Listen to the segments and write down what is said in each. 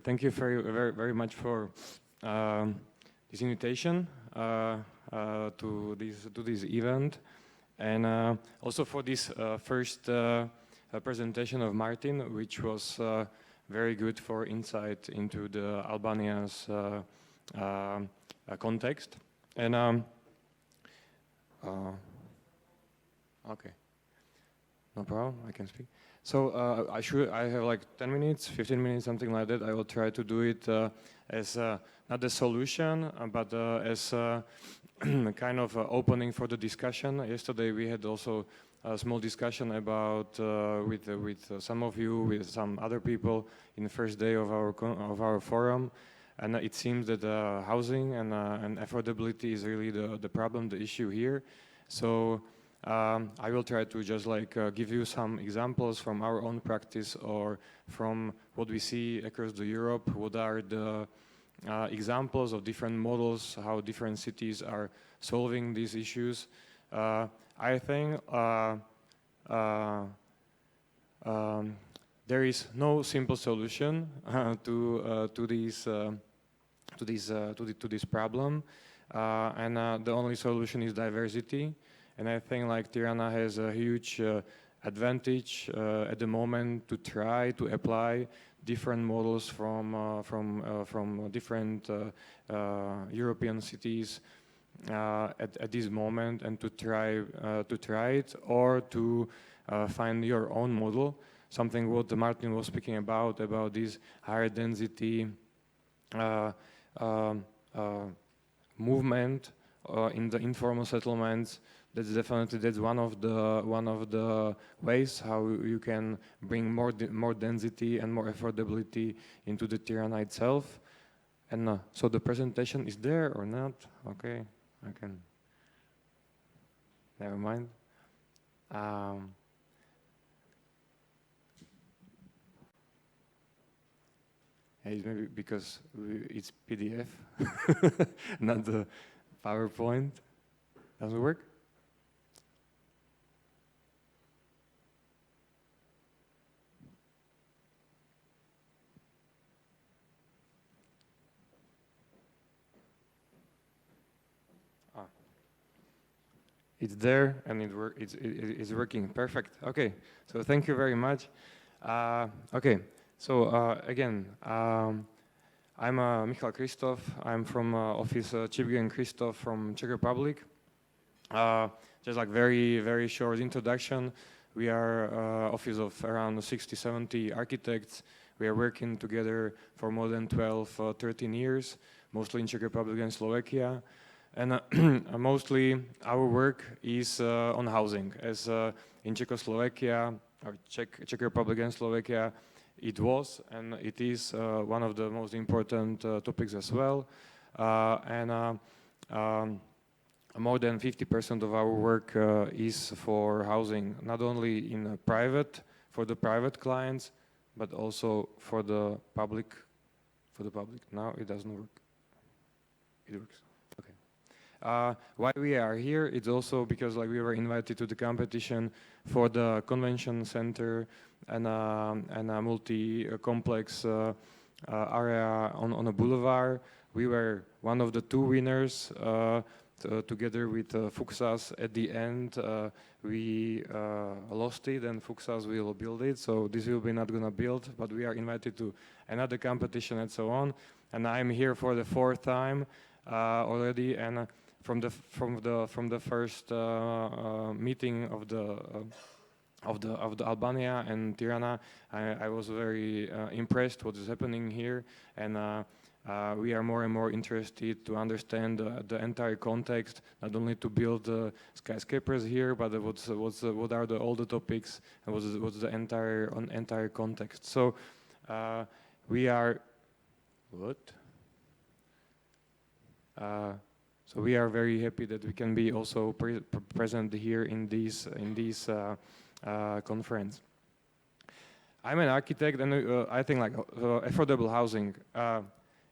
thank you very much for this invitation to this event, and also for this first presentation of Martin, which was very good for insight into the Albania's context. And okay, no problem, I can speak. So I have like 10 minutes, 15 minutes, something like that. I will try to do it as not a solution, but as a kind of opening for the discussion. Yesterday we had also a small discussion about with some of you, with some other people in the first day of our forum, and it seems that housing and affordability is really the problem, the issue here. So I will try to just like give you some examples from our own practice or from what we see across the Europe. What are the examples of different models, how different cities are solving these issues. I think there is no simple solution to this problem, and the only solution is diversity. And I think like Tirana has a huge advantage at the moment to try to apply different models from different European cities at this moment, and to try it or to find your own model. Something what Martin was speaking about this higher density movement in the informal settlements. That's definitely one of the ways how you can bring more density and more affordability into the Tirana itself. And so the presentation is there or not? Okay, I can. Never mind. It's maybe because it's PDF, not the PowerPoint. Doesn't work? It's there and it's working perfect. Okay, so thank you very much. Okay, so again, I'm Michal Kristof. I'm from office CHYBIK+KRISTOF from Czech Republic. Just like very short introduction. We are office of around 60-70 architects. We are working together for more than 13 years, mostly in Czech Republic and Slovakia. And mostly our work is on housing, as in Czechoslovakia, or Czech Republic and Slovakia, it was and it is one of the most important topics as well. And more than 50% of our work is for housing, not only in for the private clients, but also for the public. Now it doesn't work. It works. Why we are here, it's also because like we were invited to the competition for the convention center and a multi-complex area on a boulevard. We were one of the two winners together with Fuksas. At the end, we lost it, and Fuksas will build it. So this will be not gonna build, but we are invited to another competition and so on. And I'm here for the fourth time already, and from the first meeting of the Albania and Tirana, I was very impressed what is happening here, and we are more and more interested to understand the entire context, not only to build skyscrapers here, but what are all the topics and what's the entire context. So we are So we are very happy that we can be also present here in this conference. I'm an architect, and I think like affordable housing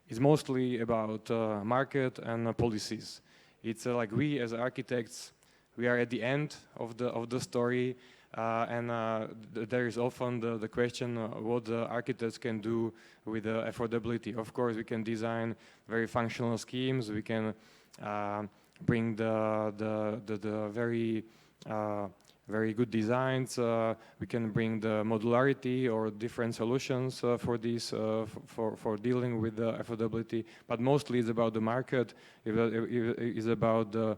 is mostly about market and policies. It's like we as architects, we are at the end of the story. There is often the question what the architects can do with affordability. Of course, we can design very functional schemes. We can bring the very good designs. We can bring the modularity or different solutions for this, for dealing with the affordability. But mostly it's about the market. It's about the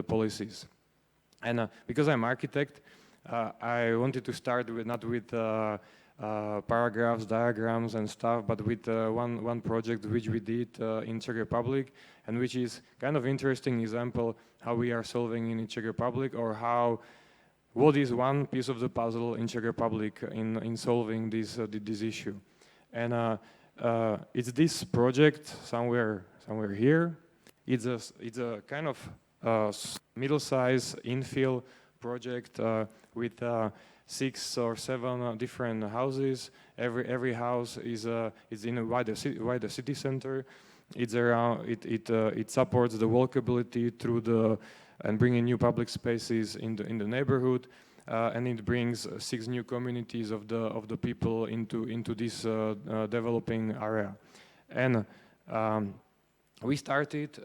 policies. And because I'm architect, I wanted to start with not with paragraphs, diagrams, and stuff, but with one project which we did in Czech Republic, and which is kind of interesting example how we are solving in Czech Republic, or what is one piece of the puzzle in Czech Republic in solving this issue. And it's this project somewhere here. It's a kind of middle-size infill project with 6 or 7 different houses. Every house is in a wider city center. It's around. It supports the walkability through and bringing new public spaces in the neighborhood, and it brings 6 new communities of the people into this developing area. And we started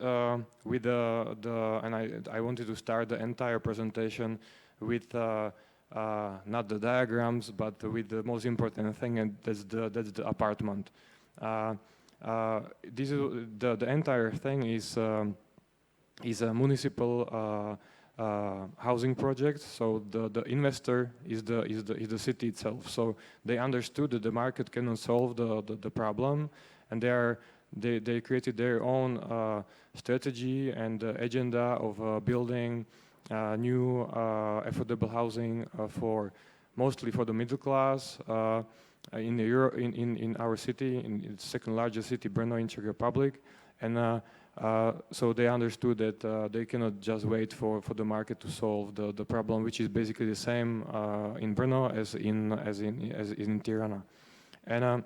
with and I wanted to start the entire presentation with not the diagrams, but with the most important thing, and that's the apartment. This is the entire thing is a municipal housing project. So the investor is the city itself. So they understood that the market cannot solve the problem, and they created their own strategy and agenda of building new affordable housing mostly for the middle class in our city, in the second largest city, Brno, in Czech Republic. And so they understood that they cannot just wait for the market to solve the problem, which is basically the same in Brno as in Tirana. And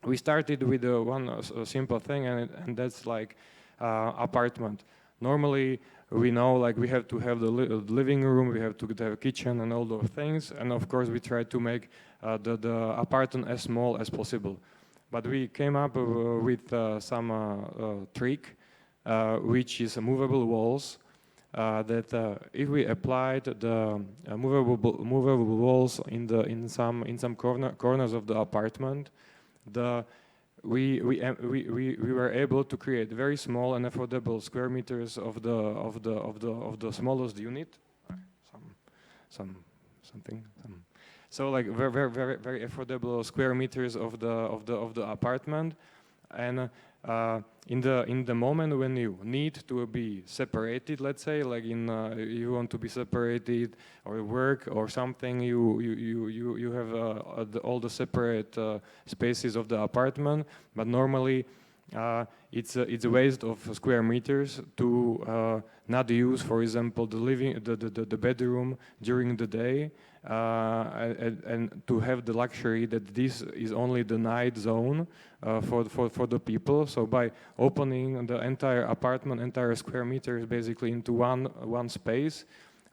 we started with one simple thing, and that's like apartment. Normally, we know like we have to have the living room, we have to have a kitchen and all those things, and of course we try to make the apartment as small as possible. But we came up with some trick, which is movable walls. That if we applied the movable walls in some corners of the apartment, we were able to create very small and affordable square meters of the smallest unit. So like very affordable square meters of the apartment, and in the moment when you need to be separated, let's say, like you want to be separated or work or something, you have all the separate spaces of the apartment, but normally it's a waste of square meters to not use, for example, the bedroom during the day, and to have the luxury that this is only the night zone for the people. So by opening the entire apartment, entire square meters basically into one space,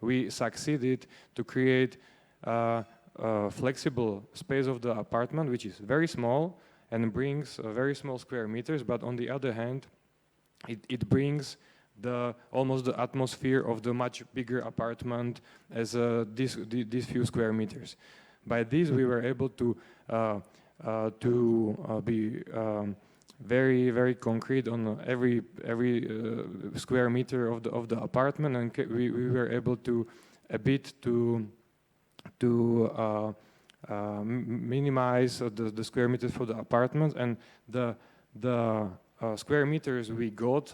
we succeeded to create a flexible space of the apartment, which is very small and brings very small square meters, but on the other hand, it brings almost the atmosphere of the much bigger apartment as these few square meters. By this, we were able to be very, very concrete on every square meter of the apartment, and we were able to minimize the square meters for the apartments, and the square meters we got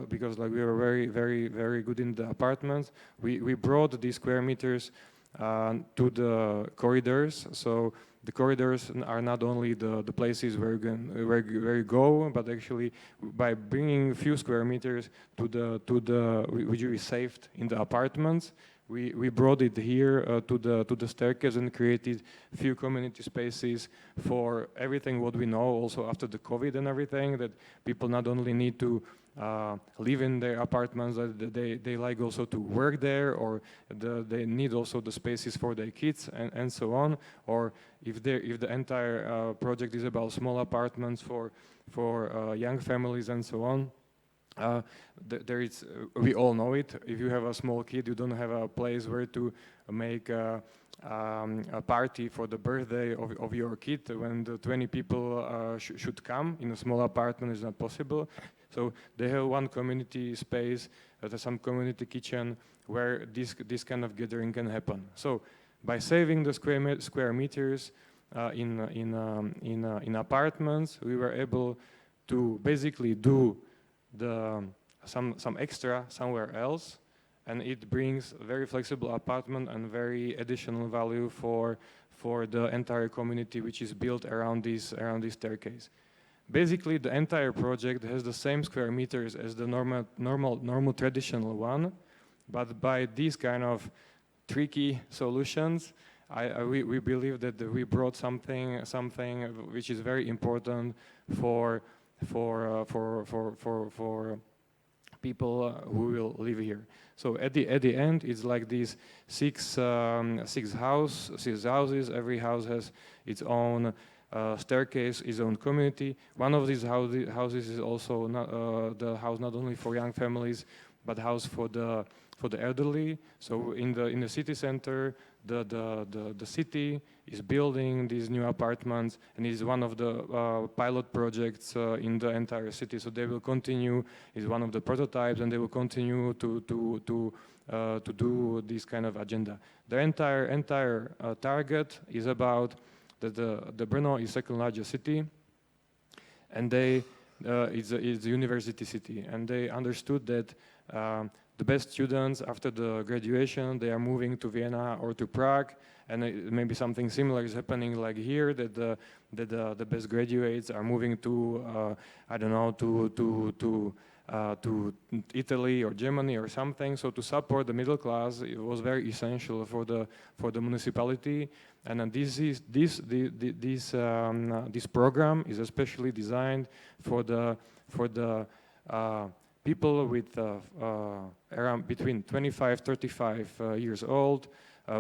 because like we were very, very, very good in the apartments. We brought these square meters to the corridors. So the corridors are not only the places where you go, but actually by bringing a few square meters which we saved in the apartments, we brought it here to the staircase and created a few community spaces for everything what we know also after the COVID and everything, that people not only need to live in their apartments, that they like also to work there, or they need also the spaces for their kids and so on. Or if the entire project is about small apartments for young families and so on. There is, we all know it. If you have a small kid, you don't have a place where to make a party for the birthday of your kid when the 20 people should come in a small apartment. Is not possible. So they have one community space, some community kitchen where this kind of gathering can happen. So by saving the square meters in apartments, we were able to basically do some extra somewhere else, and it brings a very flexible apartment and very additional value for the entire community which is built around this staircase. Basically, the entire project has the same square meters as the normal traditional one, but by these kind of tricky solutions, we believe that we brought something which is very important for people who will live here. So at the end, it's like these six houses. Every house has its own staircase, its own community. One of these houses is also the house not only for young families, but house for the elderly. So in the city center, the city is building these new apartments, and is one of the pilot projects in the entire city. So they will continue, is one of the prototypes, and they will continue to do this kind of agenda. The entire target is about that the Brno is second largest city, and it's a university city, and they understood that the best students after the graduation, they are moving to Vienna or to Prague, and maybe something similar is happening like here, that the best graduates are moving to I don't know, to Italy or Germany or something. So to support the middle class, it was very essential for the municipality. And this program is especially designed for the people with around between 25-35 years old,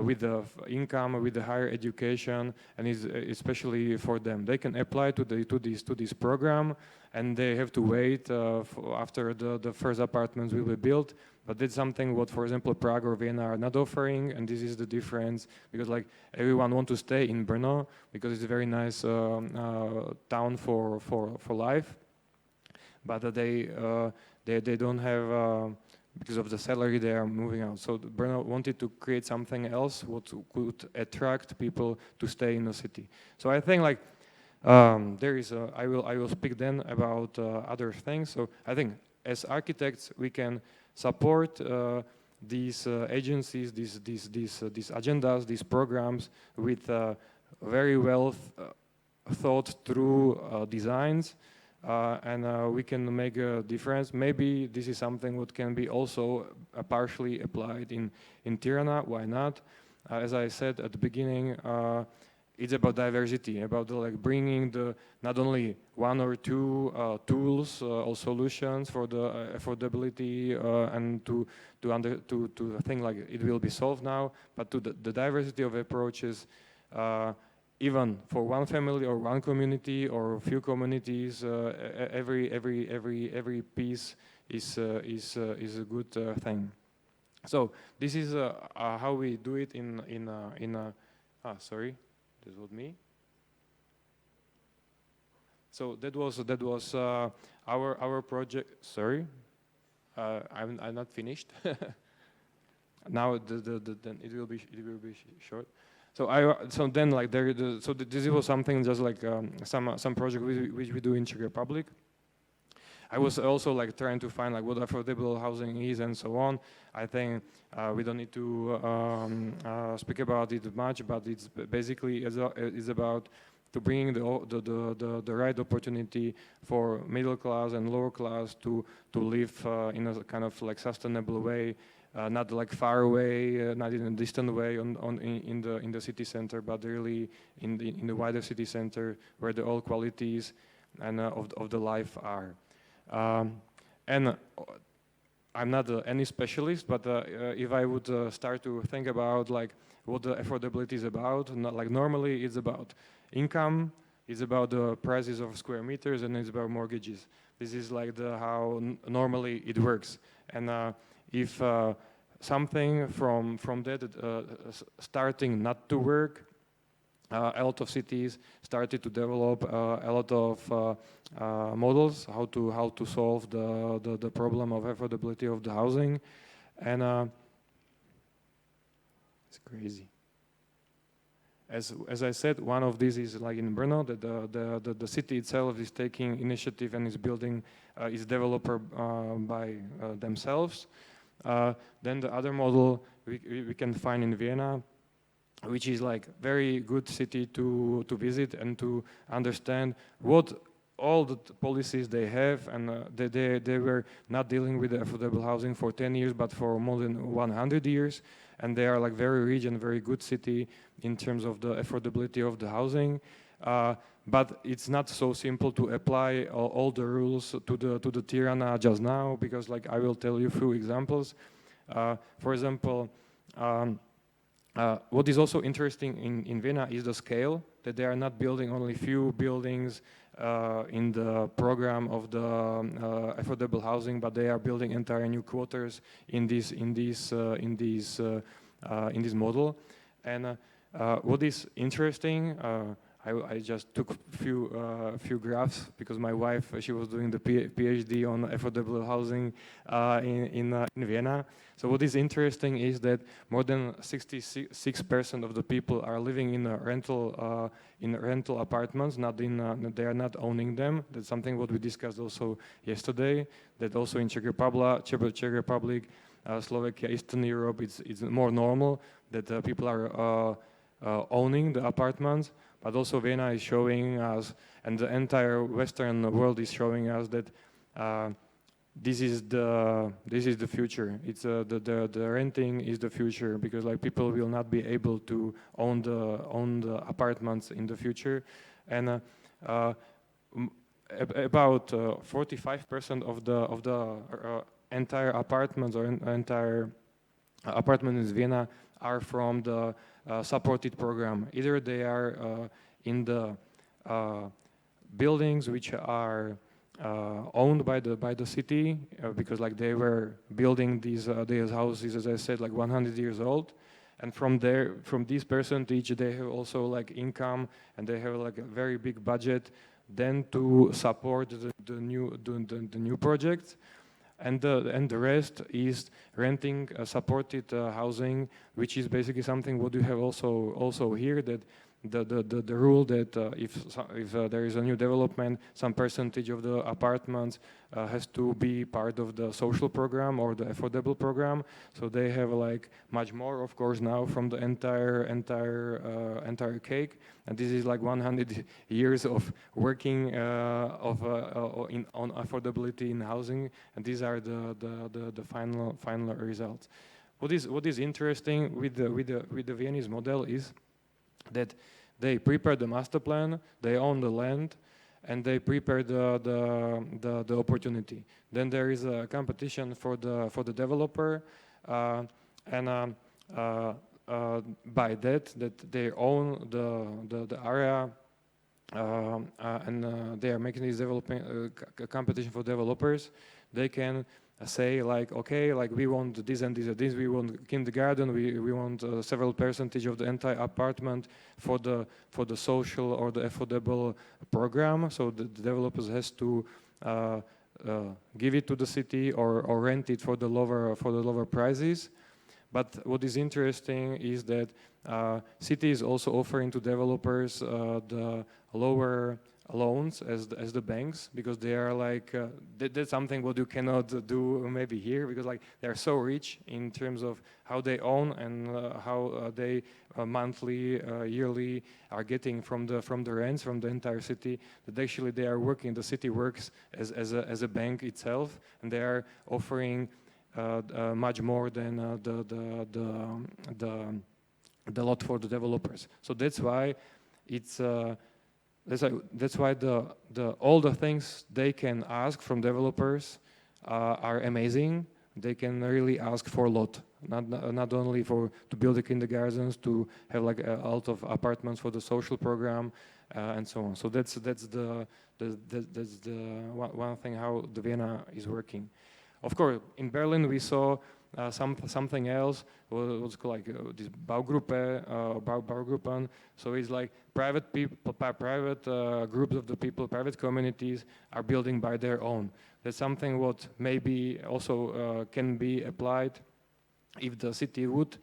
with the income, with the higher education, and is especially for them. They can apply to this program, and they have to wait after the first apartments will be built. But that's something what, for example, Prague or Vienna are not offering, and this is the difference, because like everyone wants to stay in Brno because it's a very nice town for life, but they don't have. Because of the salary, they are moving out. So Brno wanted to create something else what could attract people to stay in the city. So I think like there is I will speak then about other things. So I think as architects we can support these agencies, these agendas, these programs with very well thought through designs. And we can make a difference. Maybe this is something what can be also partially applied in Tirana. Why not? As I said at the beginning, it's about diversity, about like bringing not only one or two tools or solutions for the affordability and to think like it will be solved now, but to the diversity of approaches. Even for one family or one community or a few communities, every piece is a good thing. So this is how we do it sorry, this was me. So that was our project. Sorry, I'm not finished. Now then it will be short. So then like this was something just like some project which we do in Czech Republic. I was also like trying to find like what affordable housing is and so on. I think we don't need to speak about it much, but it's basically is about to bring the right opportunity for middle class and lower class to live in a kind of like sustainable way. Not like far away, not in a distant way in the city center, but really in the wider city center where the all qualities and of the life are. And I'm not any specialist, but if I would start to think about like what the affordability is about, not like normally it's about income, it's about the prices of square meters, and it's about mortgages. This is like how normally it works. And if something from that starting not to work, a lot of cities started to develop a lot of models how to solve the problem of affordability of the housing, and it's crazy. As I said, one of these is like in Brno, that the city itself is taking initiative and is building is developer by themselves. Then the other model we can find in Vienna, which is like very good city to visit and to understand what all the policies they have, and they were not dealing with the affordable housing for 10 years, but for more than 100 years. And they are like very rich and very good city in terms of the affordability of the housing. But it's not so simple to apply all the rules to the Tirana just now, because like I will tell you a few examples. For example, what is also interesting in Vienna is the scale, that they are not building only few buildings in the program of the affordable housing, but they are building entire new quarters in this model. And what is interesting, I just took a few graphs because my wife, she was doing the PhD on affordable housing in Vienna. So what is interesting is that more than 66% of the people are living in rental apartments. They are not owning them. That's something what we discussed also yesterday. That also in Czech Republic, Slovakia, Eastern Europe, it's more normal that people are owning the apartments. But also Vienna is showing us, and the entire Western world is showing us that this is the future. It's the renting is the future, because like people will not be able to own the apartments in the future, and about 45% of the entire apartments or entire apartments in Vienna are from the supported program. Either they are in the buildings which are owned by the city, because like they were building these houses, as I said, like 100 years old, and from this percentage they have also like income, and they have like a very big budget then to support the new projects. And the rest is renting supported housing, which is basically something what you have also here, that the rule that if there is a new development, some percentage of the apartments has to be part of the social program or the affordable program. So they have like much more, of course, now from the entire cake. And this is like 100 years of working on affordability in housing, and these are the final results. What is interesting with the Viennese model is that they prepare the master plan, they own the land, and they prepare the opportunity. Then there is a competition for the developer, and by that they own the area, and they are making this developing competition for developers. They can say like, okay, like we want this and this and this, we want kindergarten, we want several percentage of the entire apartment for the social or the affordable program. So the developers has to give it to the city or rent it for the lower prices. But what is interesting is that city is also offering to developers the lower loans as the banks, because they are like that's something what you cannot do maybe here, because like they are so rich in terms of how they own and how they monthly, yearly are getting from the rents from the entire city, that actually they are working. The city works as a bank itself, and they are offering much more than the lot for the developers. So that's why it's. That's why all the things they can ask from developers are amazing. They can really ask for a lot, not only for to build the kindergartens, to have like a lot of apartments for the social program, and so on. So that's the one thing how the Vienna is working. Of course, in Berlin we saw something else. What's called like this Baugruppe, Baugruppen. So it's like private people, private groups of the people, private communities are building by their own. That's something what maybe also can be applied if the city would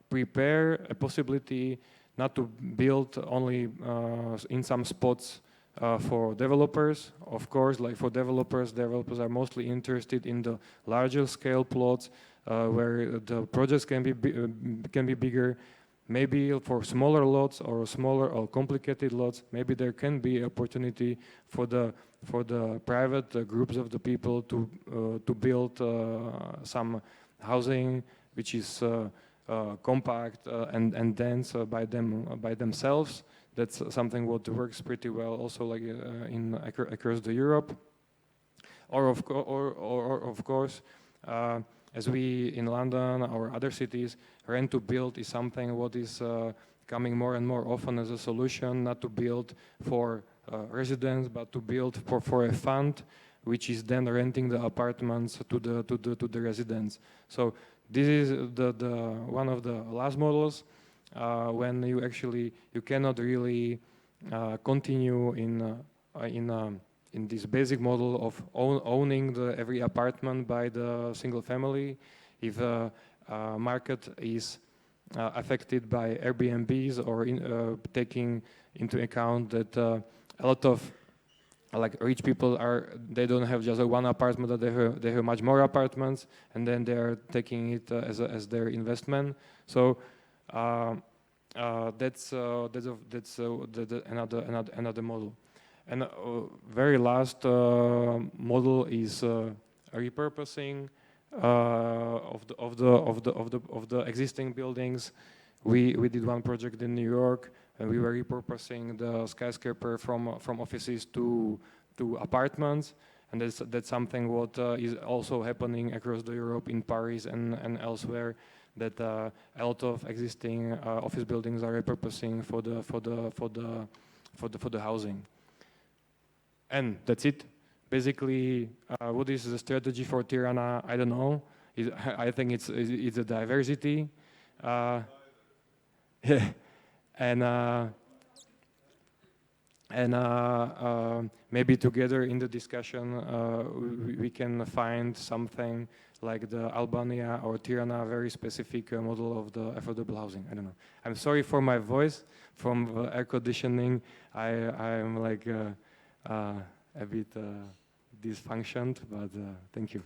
prepare a possibility not to build only in some spots for developers. Of course, like for developers are mostly interested in the larger scale plots where the projects can be bigger. Maybe for smaller lots or smaller or complicated lots, maybe there can be opportunity for the private groups of the people to build some housing which is compact and dense by themselves. That's something what works pretty well also like across the Europe. Or of course, as we in London or other cities, rent to build is something what is coming more and more often as a solution, not to build for residents, but to build for a fund, which is then renting the apartments to the residents. So this is the one of the last models when you cannot really continue in this basic model of owning every apartment by the single family. If the market is affected by Airbnbs or taking into account that a lot of like rich people they don't have just one apartment, that they have much more apartments, and then they are taking it as their investment. So that's another model. And very last model is repurposing of the existing buildings. We did one project in New York, and we were repurposing the skyscraper from offices to apartments, and that's something what is also happening across the Europe, in Paris and elsewhere. That a lot of existing office buildings are repurposing for the housing. And that's it. Basically, what is the strategy for Tirana? I don't know. I think it's a diversity, yeah, and maybe together in the discussion we can find something like the Albania or Tirana very specific model of the affordable housing. I don't know. I'm sorry for my voice from air conditioning. I'm like a bit dysfunctioned, but thank you.